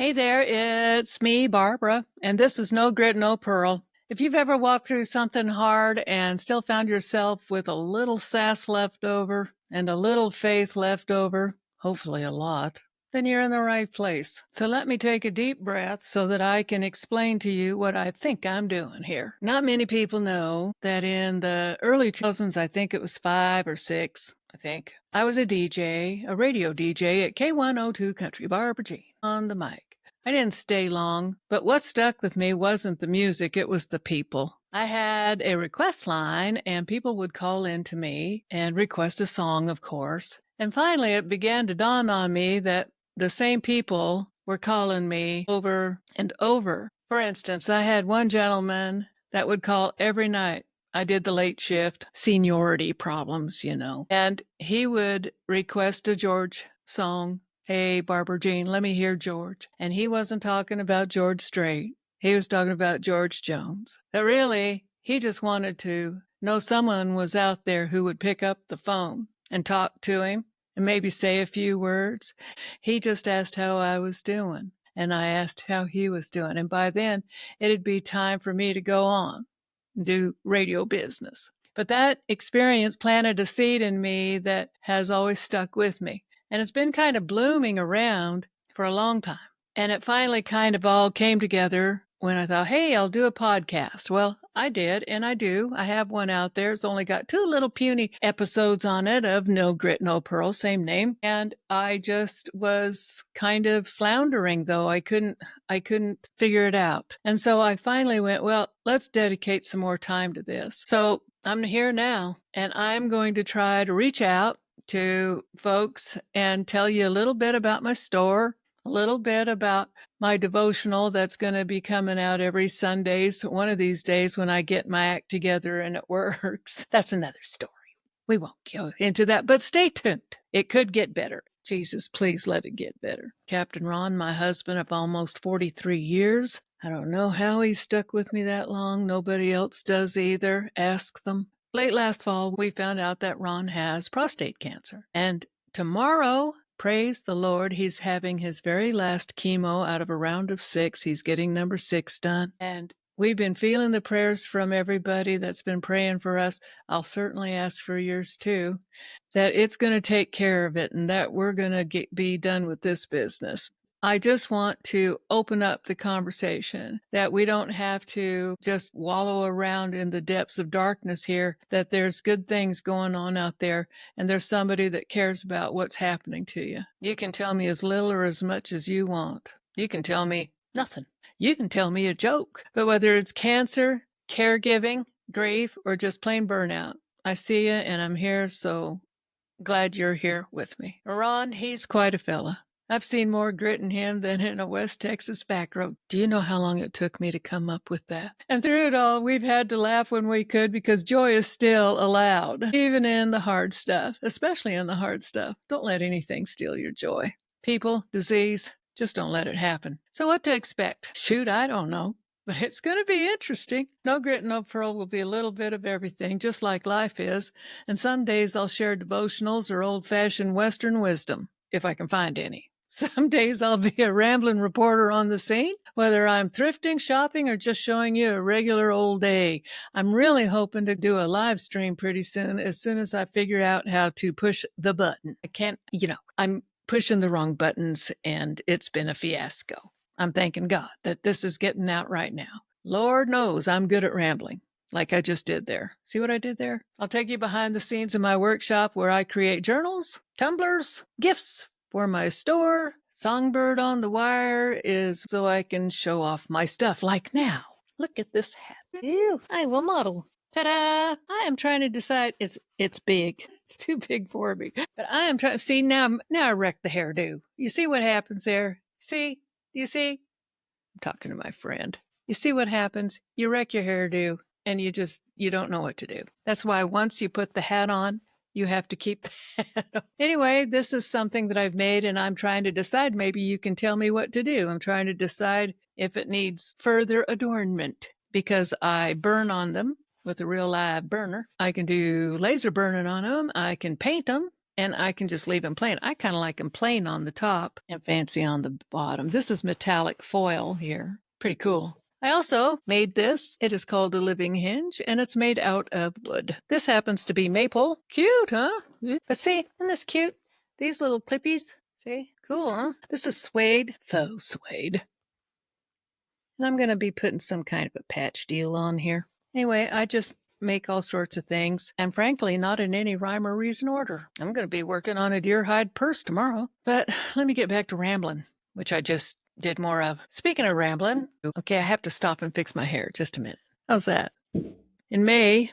Hey there, it's me, Barbara, and this is No Grit, No Pearl. If you've ever walked through something hard and still found yourself with a little sass left over and a little faith left over, hopefully a lot, then you're in the right place. So let me take a deep breath so that I can explain to you what I think I'm doing here. Not many people know that in the early 2000s, I think it was 5 or 6, I was a DJ, a radio DJ at K102 Country, Barbara Jean, on the mic. I didn't stay long, but what stuck with me wasn't the music, it was the people. I had a request line, and people would call in to me and request a song, of course. And finally, it began to dawn on me that the same people were calling me over and over. For instance, I had one gentleman that would call every night. I did the late shift, seniority problems, and he would request a George song. Hey, Barbara Jean, let me hear George. And he wasn't talking about George Strait. He was talking about George Jones. But really, he just wanted to know someone was out there who would pick up the phone and talk to him and maybe say a few words. He just asked how I was doing, and I asked how he was doing. And by then, it'd be time for me to go on and do radio business. But that experience planted a seed in me that has always stuck with me. And it's been kind of blooming around for a long time. And it finally kind of all came together when I thought, hey, I'll do a podcast. Well, I did, and I do. I have one out there. It's only got 2 little puny episodes on it of No Grit, No Pearl, same name. And I just was kind of floundering, though. I couldn't figure it out. And so I finally went, well, let's dedicate some more time to this. So I'm here now, and I'm going to try to reach out to folks and tell you a little bit about my store, a little bit about my devotional that's going to be coming out every Sundays, one of these days when I get my act together and it works. That's another story. We won't go into that, but stay tuned. It could get better. Jesus, please let it get better. Captain Ron, my husband of almost 43 years. I don't know how he stuck with me that long. Nobody else does either. Ask them. Late last fall, we found out that Ron has prostate cancer. And tomorrow, praise the Lord, he's having his very last chemo out of a round of 6. He's getting number 6 done. And we've been feeling the prayers from everybody that's been praying for us. I'll certainly ask for yours too, that it's going to take care of it and that we're going to be done with this business. I just want to open up the conversation that we don't have to just wallow around in the depths of darkness here, that there's good things going on out there and there's somebody that cares about what's happening to you. You can tell me as little or as much as you want. You can tell me nothing. You can tell me a joke. But whether it's cancer, caregiving, grief, or just plain burnout, I see you and I'm here, so glad you're here with me. Ron, he's quite a fella. I've seen more grit in him than in a West Texas back road. Do you know how long it took me to come up with that? And through it all, we've had to laugh when we could because joy is still allowed, even in the hard stuff, especially in the hard stuff. Don't let anything steal your joy. People, disease, just don't let it happen. So what to expect? Shoot, I don't know. But it's going to be interesting. No Grit, No Pearl will be a little bit of everything, just like life is. And some days I'll share devotionals or old-fashioned Western wisdom, if I can find any. Some days I'll be a rambling reporter on the scene, whether I'm thrifting, shopping, or just showing you a regular old day. I'm really hoping to do a live stream pretty soon as I figure out how to push the button. I'm pushing the wrong buttons, and it's been a fiasco. I'm thanking God that this is getting out right now. Lord knows I'm good at rambling, like I just did there. See what I did there? I'll take you behind the scenes in my workshop where I create journals, tumblers, gifts for my store. Songbird on the wire is so I can show off my stuff, like now. Look at this hat. Ew, I will model. Ta-da! I am trying to decide. It's big. It's too big for me. But I am trying. See, now I wrecked the hairdo. You see what happens there? See? Do you see? I'm talking to my friend. You see what happens? You wreck your hairdo and you don't know what to do. That's why once you put the hat on, you have to keep the hat on. Anyway, this is something that I've made and I'm trying to decide. Maybe you can tell me what to do. I'm trying to decide if it needs further adornment because I burn on them with a real live burner. I can do laser burning on them. I can paint them. and I can just leave them plain. I kind of like them plain on the top and fancy on the bottom. This is metallic foil here. Pretty cool. I also made this. It is called a living hinge, and it's made out of wood. This happens to be maple. Cute, huh? But see, isn't this cute? These little clippies. See? Cool, huh? This is suede, faux suede. And I'm going to be putting some kind of a patch deal on here. Anyway, I just make all sorts of things, and frankly, not in any rhyme or reason order. I'm going to be working on a deer hide purse tomorrow. But let me get back to rambling, which I just did more of. Speaking of rambling, okay, I have to stop and fix my hair. Just a minute. How's that? In May,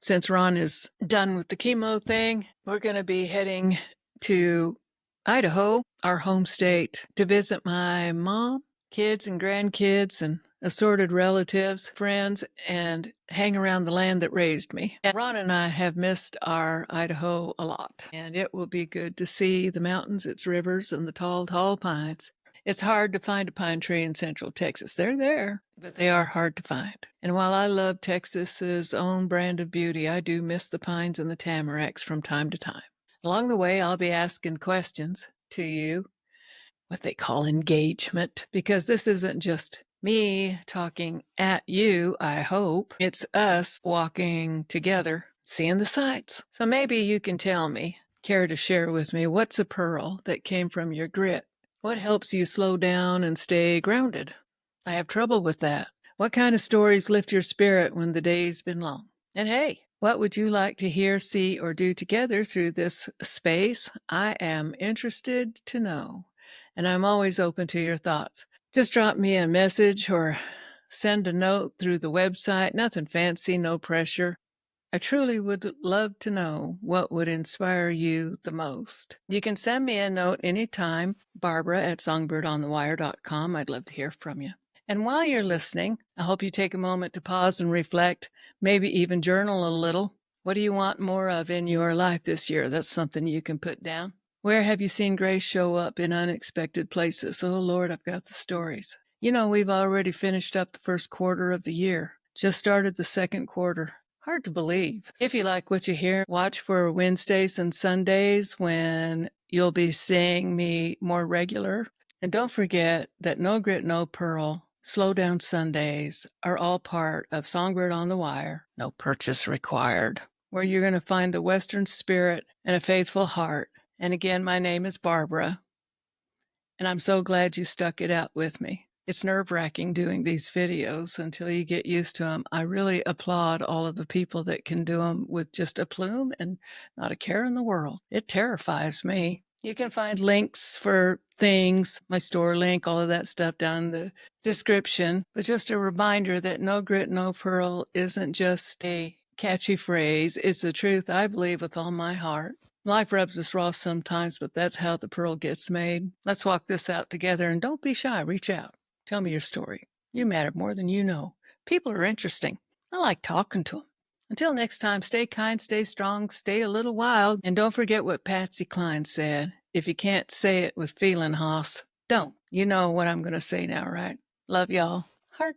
since Ron is done with the chemo thing, we're going to be heading to Idaho, our home state, to visit my mom, kids and grandkids and assorted relatives, friends, and hang around the land that raised me. And Ron and I have missed our Idaho a lot, and it will be good to see the mountains, its rivers, and the tall, tall pines. It's hard to find a pine tree in central Texas. They're there, but they are hard to find. And while I love Texas's own brand of beauty, I do miss the pines and the tamaracks from time to time. Along the way, I'll be asking questions to you, what they call engagement, because this isn't just me talking at you, I hope. It's us walking together, seeing the sights. So maybe you can tell me, care to share with me, what's a pearl that came from your grit? What helps you slow down and stay grounded? I have trouble with that. What kind of stories lift your spirit when the day's been long? And hey, what would you like to hear, see, or do together through this space? I am interested to know, and I'm always open to your thoughts. Just drop me a message or send a note through the website. Nothing fancy, no pressure. I truly would love to know what would inspire you the most. You can send me a note anytime, Barbara@songbirdonthewire.com. I'd love to hear from you. And while you're listening, I hope you take a moment to pause and reflect, maybe even journal a little. What do you want more of in your life this year? That's something you can put down. Where have you seen grace show up in unexpected places? Oh, Lord, I've got the stories. You know, we've already finished up the first quarter of the year, just started the second quarter. Hard to believe. If you like what you hear, watch for Wednesdays and Sundays when you'll be seeing me more regular. And don't forget that No Grit, No Pearl, Slow Down Sundays are all part of Songbird on the Wire, no purchase required, where you're going to find the Western spirit and a faithful heart. And again, my name is Barbara, and I'm so glad you stuck it out with me. It's nerve-wracking doing these videos until you get used to them. I really applaud all of the people that can do them with just a plume and not a care in the world. It terrifies me. You can find links for things, my store link, all of that stuff down in the description. But just a reminder that No Grit, No Pearl isn't just a catchy phrase. It's the truth I believe with all my heart. Life rubs us raw sometimes, but that's how the pearl gets made. Let's walk this out together, and don't be shy. Reach out. Tell me your story. You matter more than you know. People are interesting. I like talking to them. Until next time, stay kind, stay strong, stay a little wild, and don't forget what Patsy Cline said. If you can't say it with feeling, Hoss, don't. You know what I'm going to say now, right? Love y'all. Heart.